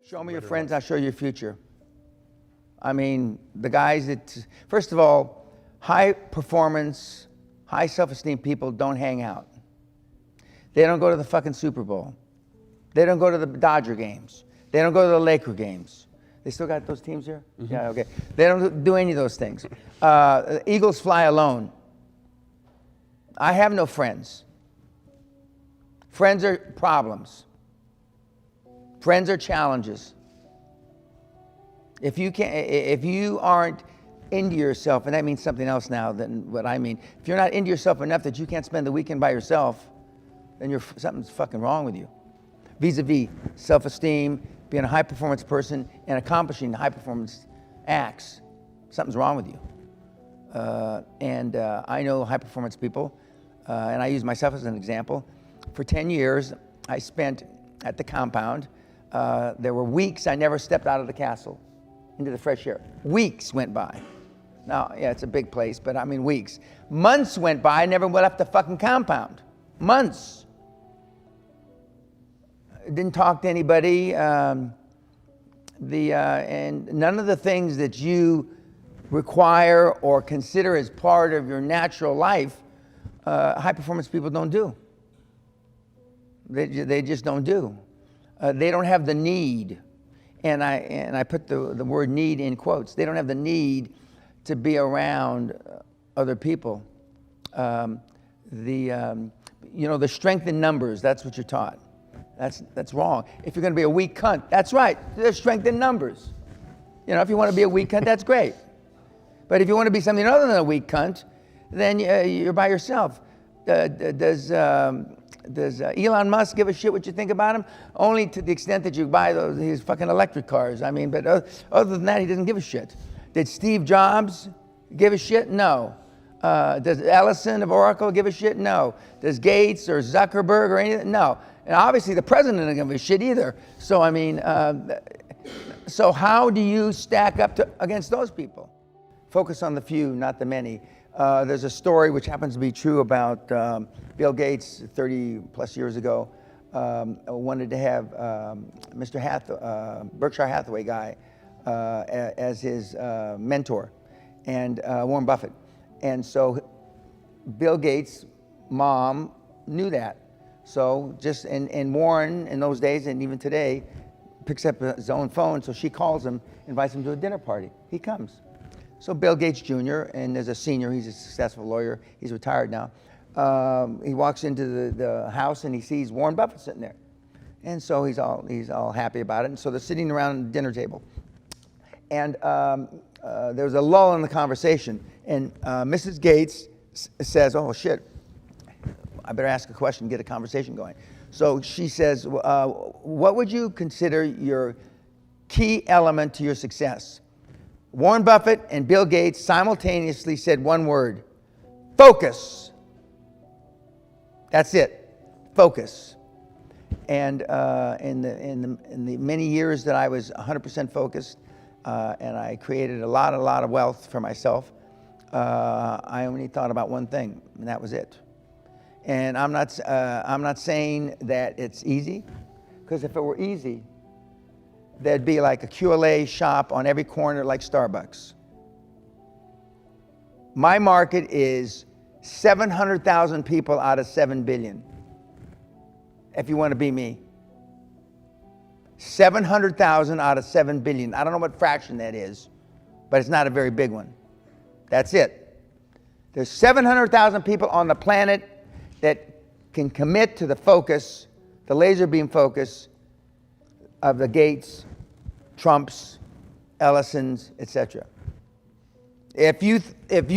Show me your friends, I'll show you your future. I mean, the guys that, first of all, high performance, high self-esteem people don't hang out. They don't go to the fucking Super Bowl. They don't go to the Dodger games. They don't go to the Laker games. They still got those teams here? Mm-hmm. Yeah, okay. They don't do any of those things. Eagles fly alone. I have no friends. Friends are problems. Friends are challenges. If you aren't into yourself, and that means something else now than what I mean. If you're not into yourself enough that you can't spend the weekend by yourself, then something's fucking wrong with you. Vis-a-vis self-esteem, being a high-performance person, and accomplishing high-performance acts, something's wrong with you. I know high-performance people, and I use myself as an example. For 10 years, I spent at the compound. There were weeks I never stepped out of the castle into the fresh air. Weeks went by. Now, yeah, it's a big place, but I mean weeks. Months went by, I never left the fucking compound. Months. Didn't talk to anybody. And none of the things that you require or consider as part of your natural life, high-performance people don't do. They just don't do. They don't have the need, and I put the word need in quotes. They don't have the need to be around other people. The strength in numbers, that's what you're taught. That's wrong. If you're going to be a weak cunt, that's right. There's strength in numbers. You know, if you want to be a weak cunt, that's great. But if you want to be something other than a weak cunt, then you're by yourself. Does Elon Musk give a shit what you think about him? Only to the extent that you buy his fucking electric cars. I mean, but other than that, he doesn't give a shit. Did Steve Jobs give a shit? No. Does Ellison of Oracle give a shit? No. Does Gates or Zuckerberg or anything? No. And obviously the president doesn't give a shit either. So, I mean, so how do you stack up against those people? Focus on the few, not the many. There's a story which happens to be true about Bill Gates 30 plus years ago. Wanted to have Mr. Berkshire Hathaway guy as his mentor, and Warren Buffett. And so Bill Gates' mom knew that. So and Warren in those days and even today picks up his own phone, so she calls him, invites him to a dinner party. He comes. So Bill Gates Jr., and as a senior, he's a successful lawyer, he's retired now. He walks into the house and he sees Warren Buffett sitting there. And so he's all happy about it. And so they're sitting around the dinner table. And there's a lull in the conversation. And Mrs. Gates says, oh shit, I better ask a question, get a conversation going. So she says, what would you consider your key element to your success? Warren Buffett and Bill Gates simultaneously said one word: focus. That's it, focus. And in the many years that I was 100% focused, and I created a lot of wealth for myself, I only thought about one thing, and that was it. And I'm not saying that it's easy, because if it were easy, there'd be like a QLA shop on every corner like Starbucks. My market is 700,000 people out of 7 billion. If you want to be me. 700,000 out of 7 billion. I don't know what fraction that is, but it's not a very big one. That's it. There's 700,000 people on the planet that can commit to the focus, the laser beam focus of the Gates, Trumps, Ellisons, etc. If you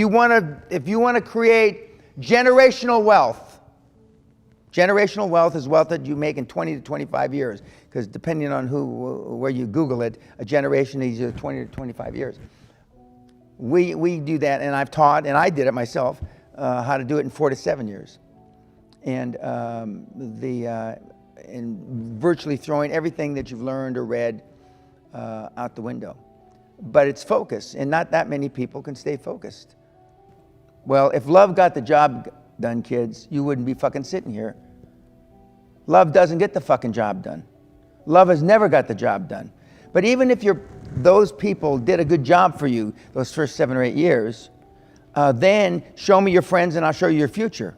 want to create generational wealth is wealth that you make in 20 to 25 years, because depending on where you Google it, a generation is either 20 to 25 years. We do that, and I've taught, and I did it myself, how to do it in 4 to 7 years, and virtually throwing everything that you've learned or read out the window. But it's focus, and not that many people can stay focused. Well, if love got the job done, kids, you wouldn't be fucking sitting here. Love doesn't get the fucking job done. Love has never got the job done. But even if those people did a good job for you those first 7 or 8 years, then show me your friends and I'll show you your future.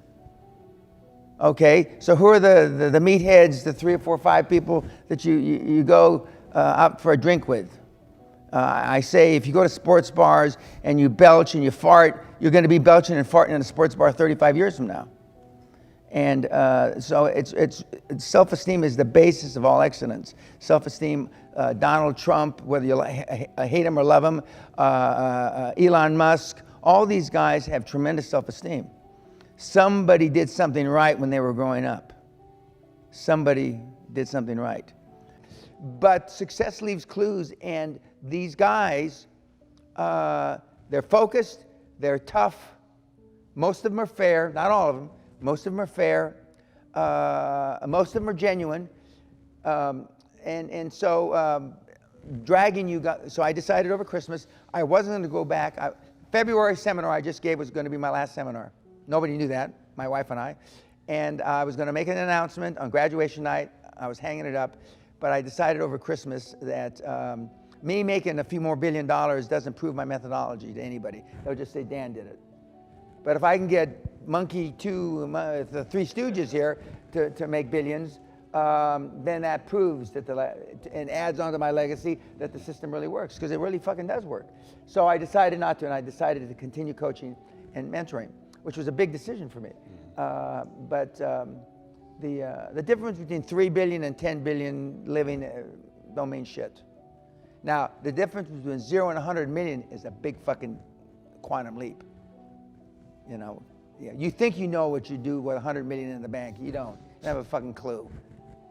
Okay, so who are the meatheads, the 3 or 4 or 5 people that you go out for a drink with? I say if you go to sports bars and you belch and you fart, you're going to be belching and farting in a sports bar 35 years from now. And so it's self-esteem is the basis of all excellence. Self-esteem, Donald Trump, whether you hate him or love him, Elon Musk, all these guys have tremendous self-esteem. Somebody did something right when they were growing up. Somebody did something right. But success leaves clues, and these guys, they're focused, they're tough. Most of them are fair, not all of them. Most of them are fair. Most of them are genuine. And so dragging you, so I decided over Christmas, I wasn't going to go back. February seminar I just gave was going to be my last seminar. Nobody knew that, my wife and I. And I was going to make an announcement on graduation night. I was hanging it up. But I decided over Christmas that me making a few more $1 billion doesn't prove my methodology to anybody. They'll just say Dan did it. But if I can get Monkey 2, the Three Stooges here to make billions, then that proves that and adds onto my legacy that the system really works, because it really fucking does work. So I decided not to, and I decided to continue coaching and mentoring, which was a big decision for me. But the difference between 3 billion and 10 billion living don't mean shit. Now, the difference between 0 and 100 million is a big fucking quantum leap. You know, yeah, you think you know what you do with 100 million in the bank. You don't. You have a fucking clue.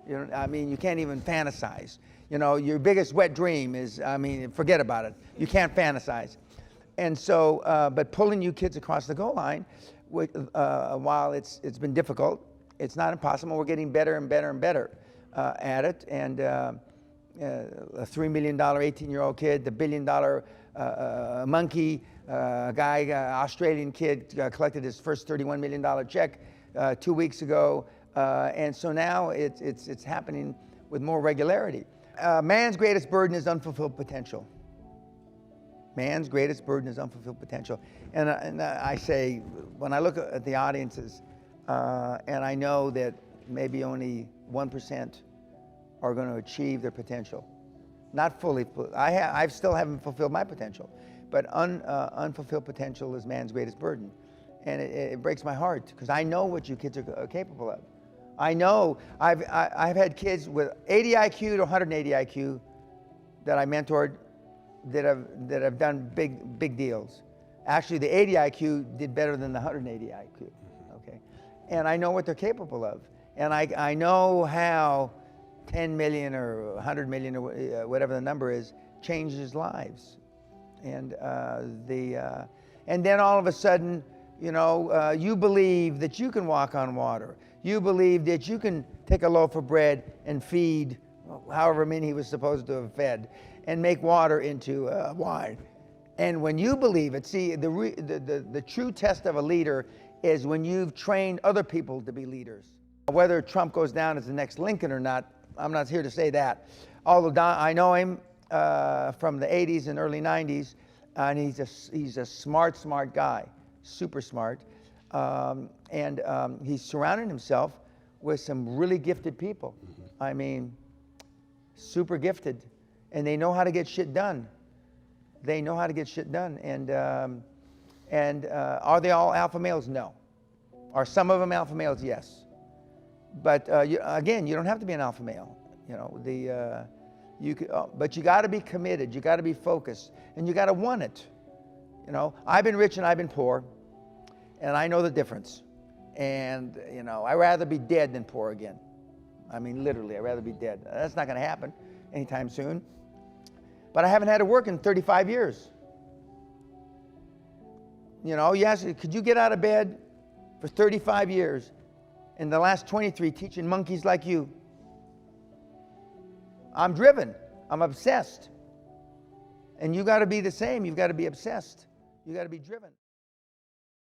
You know, I mean, you can't even fantasize. You know, your biggest wet dream is, I mean, forget about it. You can't fantasize. And so, but pulling you kids across the goal line, while it's been difficult, it's not impossible. We're getting better and better and better at it. And a $3 million 18-year-old kid, the $1 billion monkey, guy, Australian kid, collected his first $31 million check 2 weeks ago. And so now it's happening with more regularity. Man's greatest burden is unfulfilled potential. Man's greatest burden is unfulfilled potential. And I say, when I look at the audiences, and I know that maybe only 1% are going to achieve their potential. Not fully, I still haven't fulfilled my potential, but unfulfilled potential is man's greatest burden. And it breaks my heart, because I know what you kids are capable of. I know, I've had kids with 80 IQ to 180 IQ that I mentored that have done big deals. Actually, the 80 IQ did better than the 180 IQ, okay? And I know what they're capable of. And I know how 10 million or 100 million or whatever the number is changes lives. And and then all of a sudden, you know, you believe that you can walk on water. You believe that you can take a loaf of bread and feed however many he was supposed to have fed, and make water into wine. And when you believe it, see, the true test of a leader is when you've trained other people to be leaders. Whether Trump goes down as the next Lincoln or not, I'm not here to say that. Although I know him from the 80s and early 90s, and he's a smart guy, super smart. And he's surrounded himself with some really gifted people. I mean, super gifted. And they know how to get shit done. They know how to get shit done. And are they all alpha males? No. Are some of them alpha males? Yes. But again, you don't have to be an alpha male. You know, but you got to be committed. You got to be focused, and you got to want it. You know, I've been rich and I've been poor, and I know the difference. And you know, I'd rather be dead than poor again. I mean, literally, I'd rather be dead. That's not going to happen anytime soon. But I haven't had to work in 35 years. You know, yes, could you get out of bed for 35 years, in the last 23 teaching monkeys like you? I'm driven. I'm obsessed. And you got to be the same. You've got to be obsessed. You got to be driven.